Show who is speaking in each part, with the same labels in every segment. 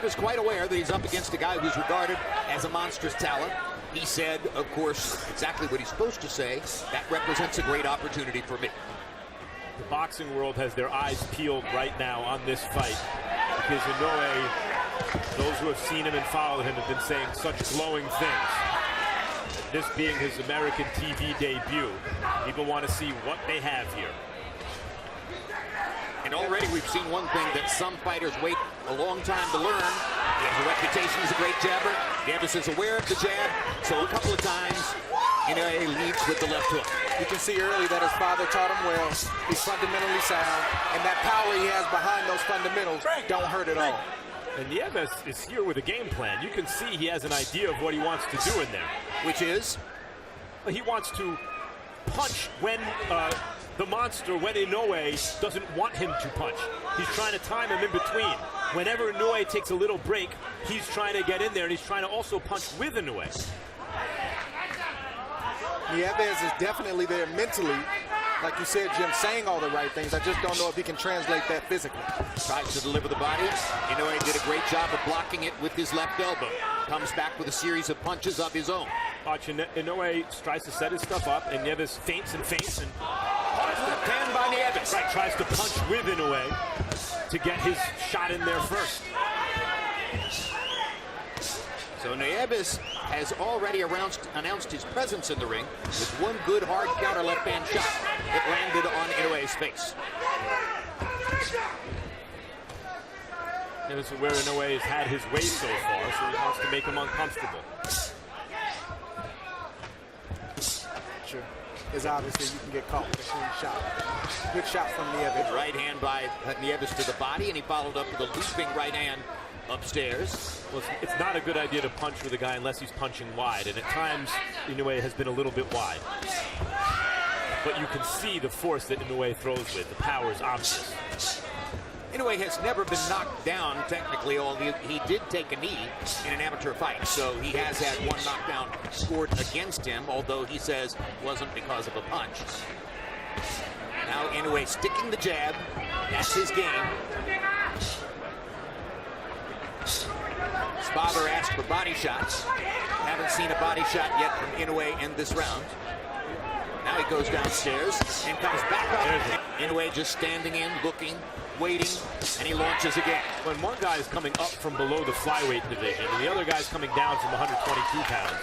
Speaker 1: Nieves quite aware that he's up against a guy who's regarded as a monstrous talent. He said, of course, exactly what he's supposed to say. That represents a great opportunity for me.
Speaker 2: The boxing world has their eyes peeled right now on this fight because Inoue, those who have seen him and followed him have been saying such glowing things. This being his American TV debut, people want to see what they have here.
Speaker 1: And already we've seen one thing that some fighters wait a long time to learn. He has a reputation as a great jabber. Nieves is aware of the jab, so a couple of times Inoue leads with the left hook.
Speaker 3: You can see early that his father taught him well. He's fundamentally sound, and that power he has behind those fundamentals don't hurt at all.
Speaker 2: And Nieves is here with a game plan. You can see he has an idea of what he wants to do in there.
Speaker 1: Which is?
Speaker 2: He wants to punch when the monster, when Inoue doesn't want him to punch. He's trying to time him in between. Whenever Inoue takes a little break, he's trying to get in there, and he's trying to also punch with Inoue.
Speaker 3: Nieves is definitely there mentally. Like you said, Jim, saying all the right things. I just don't know if he can translate that physically.
Speaker 1: Tries to deliver the body. Inoue did a great job of blocking it with his left elbow. Comes back with a series of punches of his own.
Speaker 2: Watch, Inoue tries to set his stuff up, and Nieves feints and feints. And
Speaker 1: left hand by Nieves.
Speaker 2: Right, tries to punch with Inoue to get his shot in there first.
Speaker 1: So Nieves has already announced his presence in the ring with one good hard counter left hand shot that landed on Inoue's face.
Speaker 2: This is where Inoue has had his way so far, so he wants to make him uncomfortable.
Speaker 3: Sure. Because obviously you can get caught with a clean shot. Good shot from Nieves.
Speaker 1: Right hand by Nieves to the body, and he followed up with a looping right hand upstairs.
Speaker 2: Well, it's not a good idea to punch with a guy unless he's punching wide, and at times Inoue has been a little bit wide. But you can see the force that Inoue throws with. The power is obvious.
Speaker 1: Inoue has never been knocked down, technically, although he did take a knee in an amateur fight. So he has had one knockdown scored against him, although he says it wasn't because of a punch. Now Inoue sticking the jab. That's his game. Spother asked for body shots. Haven't seen a body shot yet from Inoue in this round. Now he goes downstairs and comes back up. Inoue just standing in, looking, waiting, and he launches again.
Speaker 2: When one guy is coming up from below the flyweight division and the other guy is coming down from 122 pounds,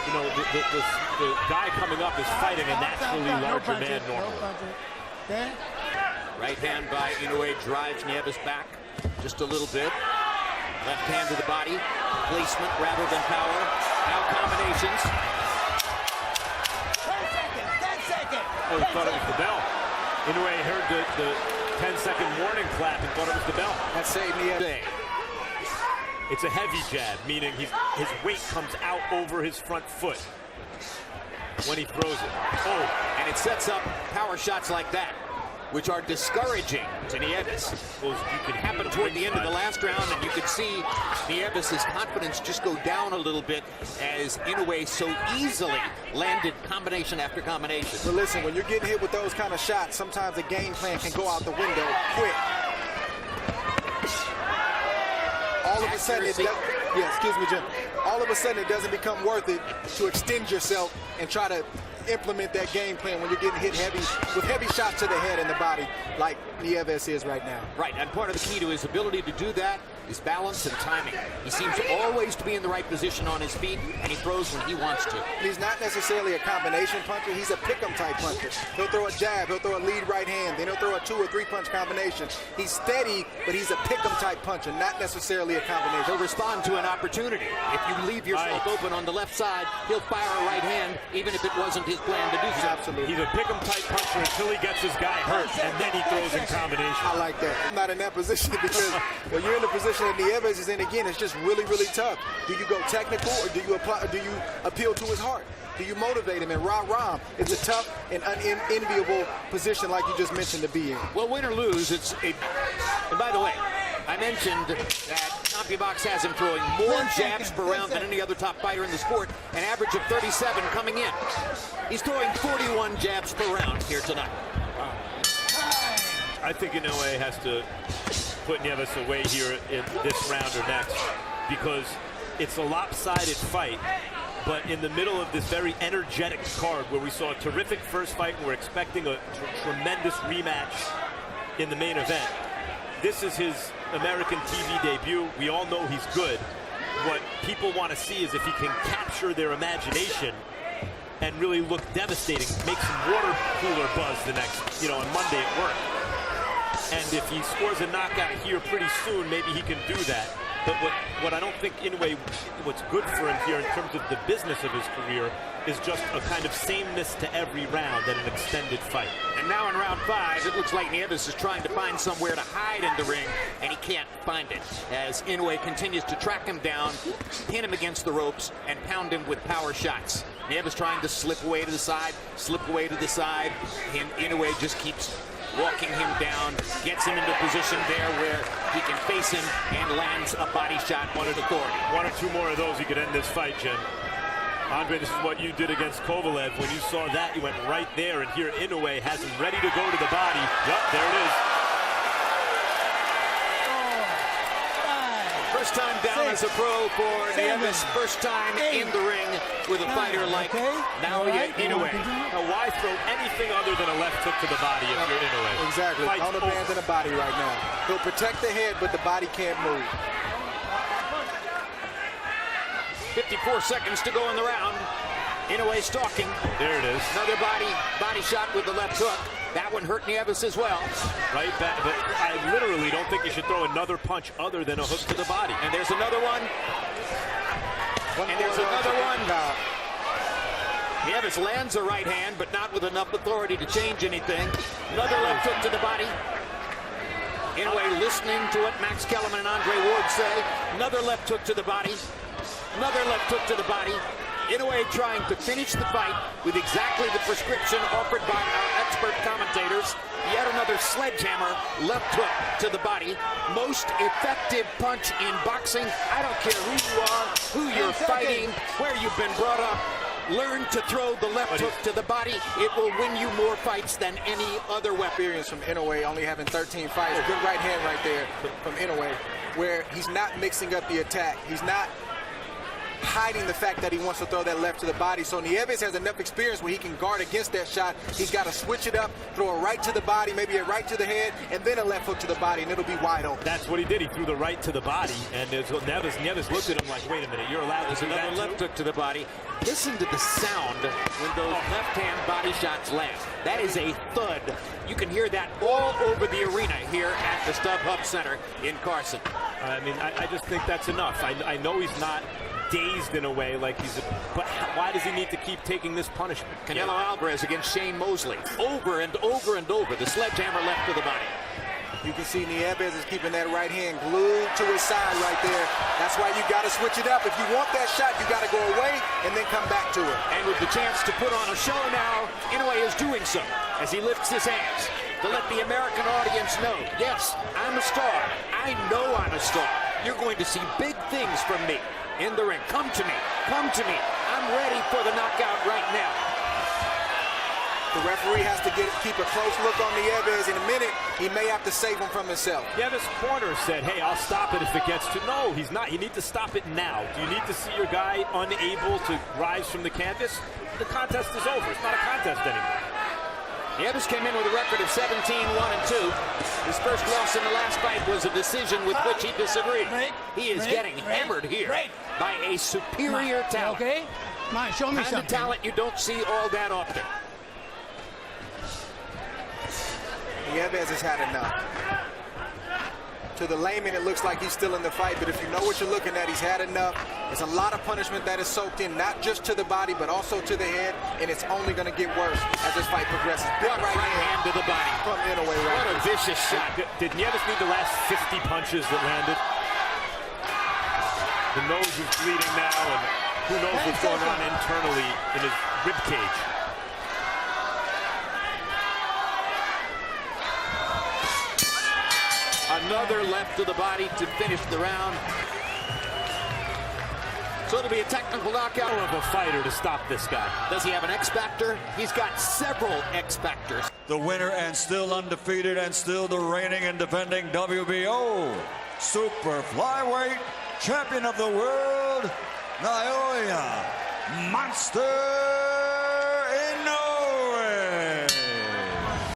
Speaker 2: you know, the guy coming up is fighting a naturally larger man normally.
Speaker 1: Right hand by Inoue drives Nieves back just a little bit. Left hand to the body. Placement rather than power. Now combinations.
Speaker 4: 10 seconds.
Speaker 2: Oh, he thought it was the bell. Inoue heard the 10-second warning clap and thought it was the bell.
Speaker 3: That saved Nieves.
Speaker 2: It's a heavy jab, meaning his weight comes out over his front foot when he throws it.
Speaker 1: Oh, and it sets up power shots like that, which are discouraging to Nieves.
Speaker 2: Well, you can
Speaker 1: Happened toward the end of the last round, and you could see Nieves' confidence just go down a little bit as Inoue so easily landed combination after combination.
Speaker 3: But listen, when you're getting hit with those kind of shots, sometimes the game plan can go out the window quick. All of a sudden, excuse me, Jim. All of a sudden, it doesn't become worth it to extend yourself and try to implement that game plan when you're getting hit heavy with heavy shots to the head and the body like Nieves is right now.
Speaker 1: Right, and part of the key to his ability to do that is balance and timing. He seems always to be in the right position on his feet, and he throws when he wants to.
Speaker 3: He's not necessarily a combination puncher. He's a pick-em type puncher. He'll throw a jab, he'll throw a lead right hand, then he'll throw a 2 or 3 punch combination. He's steady, but he's a pick-em type puncher, not necessarily a combination.
Speaker 1: He'll respond to an opportunity. If you leave yourself open on the left side, he'll fire a right hand, even if it wasn't his plan to do so.
Speaker 3: Absolutely.
Speaker 2: He's a pick-em type puncher until he gets his guy hurt, and then he throws in combination.
Speaker 3: I like that. I'm not in that position because when you're in the position that Nieves is in, again, it's just really, really tough. Do you go technical or do you appeal to his heart? Do you motivate him? And rah-rah, it's a tough and unenviable position like you just mentioned to be in.
Speaker 1: Well, win or lose, it's a... And by the way, I mentioned that CompuBox has him throwing more jabs per round than any other top fighter in the sport, an average of 37 coming in. He's throwing 41 jabs per round here tonight.
Speaker 2: I think Inoue has to put Nieves away here in this round or next, because it's a lopsided fight. But in the middle of this very energetic card where we saw a terrific first fight and we're expecting a tremendous rematch in the main event, this is his American TV debut. We all know he's good. What people want to see is if he can capture their imagination and really look devastating, make some water cooler buzz the next, on Monday at work. And if he scores a knockout here pretty soon, maybe he can do that. But what I don't think Inoue, what's good for him here in terms of the business of his career, is just a kind of sameness to every round and an extended fight.
Speaker 1: And now in round 5, it looks like Nieves is trying to find somewhere to hide in the ring, and he can't find it. As Inoue continues to track him down, pin him against the ropes, and pound him with power shots. Nieves trying to slip away to the side, and Inoue just keeps walking him down, gets him into a position there where he can face him and lands a body shot on an authority.
Speaker 2: 1 or 2 more of those, he could end this fight, Jim. Andre, this is what you did against Kovalev. When you saw that, you went right there, and here Inoue has him ready to go to the body. Yup, there it is.
Speaker 1: First time down as a pro for Nieves. First time in the ring with a fighter like Naoya Inoue.
Speaker 2: Now, why throw anything other than a left hook to the body if you're Inoue?
Speaker 3: Exactly. On the band and the body right now. He'll protect the head, but the body can't move.
Speaker 1: 54 seconds to go in the round. Inoue stalking.
Speaker 2: There it is.
Speaker 1: Another body shot with the left hook. That one hurt Nieves as well.
Speaker 2: Right back, but I literally don't think you should throw another punch other than a hook to the body.
Speaker 1: And there's another one. And there's another one. Nieves lands a right hand, but not with enough authority to change anything. Another left hook to the body. Inoue listening to what Max Kellerman and Andre Ward say. Another left hook to the body. Another left hook to the body. Inoue trying to finish the fight with exactly the prescription offered by our expert commentators. Yet another sledgehammer left hook to the body. Most effective punch in boxing. I don't care who you are, who you're fighting, where you've been brought up. Learn to throw the left hook to the body. It will win you more fights than any other weapon.
Speaker 3: Experience from Inoue, only having 13 fights. Good right hand right there from Inoue, where he's not mixing up the attack. He's not hiding the fact that he wants to throw that left to the body. So Nieves has enough experience where he can guard against that shot. He's got to switch it up, throw a right to the body, maybe a right to the head, and then a left hook to the body, and it'll be wide open.
Speaker 2: That's what he did. He threw the right to the body, and Nieves looked at him like, wait a minute, you're allowed to do that
Speaker 1: another left hook to the body. Listen to the sound when those left-hand body shots land. That is a thud. You can hear that all over the arena here at the StubHub Center in Carson.
Speaker 2: I mean, I just think that's enough. I know he's not dazed in a way like but why does he need to keep taking this punishment?
Speaker 1: Canelo Alvarez against Shane Mosley. Over and over and over. The sledgehammer left to the body.
Speaker 3: You can see Nieves is keeping that right hand glued to his side right there. That's why you got to switch it up. If you want that shot, you got to go away and then come back to it.
Speaker 1: And with the chance to put on a show now, Inoue is doing so as he lifts his hands to let the American audience know, yes, I'm a star. I know I'm a star. You're going to see big things from me in the ring. Come to me. Come to me. I'm ready for the knockout right now.
Speaker 3: The referee has to keep a close look on Nieves. In a minute, he may have to save him from himself.
Speaker 2: Nieves' corner said, hey, I'll stop it if it gets to... No, he's not. You need to stop it now. Do you need to see your guy unable to rise from the canvas? The contest is over. It's not a contest anymore.
Speaker 1: Nieves came in with a record of 17-1-2. His first loss in the last fight was a decision with which he disagreed. He is getting hammered here by a superior talent.
Speaker 4: Okay? Come on, show me
Speaker 1: kind
Speaker 4: something.
Speaker 1: of talent you don't see all that often.
Speaker 3: Nieves has had enough. To the layman, it looks like he's still in the fight, but if you know what you're looking at, he's had enough. There's a lot of punishment that is soaked in, not just to the body, but also to the head, and it's only going to get worse as this fight progresses. Big right hand
Speaker 1: to the body.
Speaker 3: From Inoue right
Speaker 1: What a vicious shot.
Speaker 2: Did Nieves need the last 50 punches that landed? The nose is bleeding now, and who knows what's going on internally in his rib cage.
Speaker 1: Another left to the body to finish the round. So it'll be a technical knockout.
Speaker 2: Of a fighter to stop this guy.
Speaker 1: Does he have an X factor? He's got several X factors.
Speaker 5: The winner and still undefeated and still the reigning and defending WBO Super Flyweight Champion of the World, Naoya Monster